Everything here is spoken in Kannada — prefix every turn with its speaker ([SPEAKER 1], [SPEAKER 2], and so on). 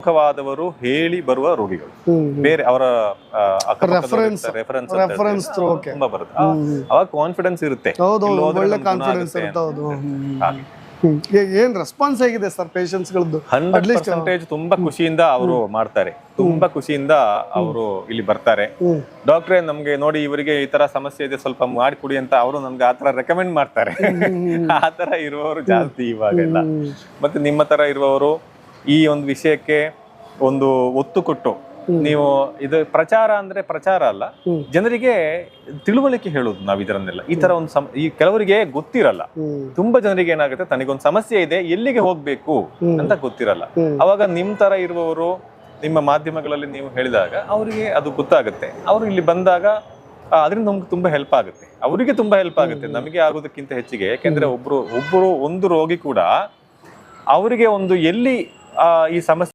[SPEAKER 1] ಮುಖವಾದವರು ಹೇಳಿ ಬರುವ ರೋಗಿಗಳು ಬೇರೆ ಅವರ ರೆಫರೆನ್ಸ್ ತುಂಬಾ ಬರುತ್ತೆ. ಅವಾಗ ಕಾನ್ಫಿಡೆನ್ಸ್ ಇರುತ್ತೆ,
[SPEAKER 2] ಏನ್ ರೆಸ್ಪಾನ್ಸ್ ಹೇಗಿದೆ ಸರ್ ಪೇಷಂಟ್ಸ್ ಗಳದ್ದು?
[SPEAKER 1] 100% ತುಂಬಾ ಖುಷಿಯಿಂದ ಅವರು ಮಾಡ್ತಾರೆ, ತುಂಬಾ ಖುಷಿಯಿಂದ ಅವರು ಇಲ್ಲಿ ಬರ್ತಾರೆ. ಡಾಕ್ಟ್ರೇ ನಮ್ಗೆ ನೋಡಿ ಇವರಿಗೆ ಈ ತರ ಸಮಸ್ಯೆ ಇದೆ, ಸ್ವಲ್ಪ ಮಾಡಿಕೊಡಿ ಅಂತ ಅವರು ನಮ್ಗೆ ಆತರ ರೆಕಮೆಂಡ್ ಮಾಡ್ತಾರೆ. ಆತರ ಇರುವವರು ಜಾಸ್ತಿ ಇವಾಗೆಲ್ಲ. ಮತ್ತೆ ನಿಮ್ಮ ತರ ಇರುವವರು ಈ ಒಂದು ವಿಷಯಕ್ಕೆ ಒಂದು ಒತ್ತು ಕೊಟ್ಟು ನೀವು ಇದು ಪ್ರಚಾರ ಅಂದ್ರೆ ಪ್ರಚಾರ ಅಲ್ಲ, ಜನರಿಗೆ ತಿಳುವಳಿಕೆ ಹೇಳುದು ನಾವು ಇದರನ್ನೆಲ್ಲ. ಈ ತರ ಒಂದು ಈ ಕೆಲವರಿಗೆ ಗೊತ್ತಿರಲ್ಲ, ತುಂಬಾ ಜನರಿಗೆ ಏನಾಗುತ್ತೆ ತನಗೊಂದು ಸಮಸ್ಯೆ ಇದೆ ಎಲ್ಲಿಗೆ ಹೋಗ್ಬೇಕು ಅಂತ ಗೊತ್ತಿರಲ್ಲ. ಅವಾಗ ನಿಮ್ ತರ ಇರುವವರು ನಿಮ್ಮ ಮಾಧ್ಯಮಗಳಲ್ಲಿ ನೀವು ಹೇಳಿದಾಗ ಅವರಿಗೆ ಅದು ಗೊತ್ತಾಗುತ್ತೆ. ಅವರು ಇಲ್ಲಿ ಬಂದಾಗ ಅದರಿಂದ ನಮ್ಗೆ ತುಂಬಾ ಹೆಲ್ಪ್ ಆಗುತ್ತೆ, ಅವರಿಗೆ ತುಂಬಾ ಹೆಲ್ಪ್ ಆಗುತ್ತೆ, ನಮಗೆ ಆಗೋದಕ್ಕಿಂತ ಹೆಚ್ಚಿಗೆ. ಯಾಕೆಂದ್ರೆ ಒಂದು ರೋಗಿ ಕೂಡ ಅವರಿಗೆ ಒಂದು ಎಲ್ಲಿ ಈ ಸಮಸ್ಯೆ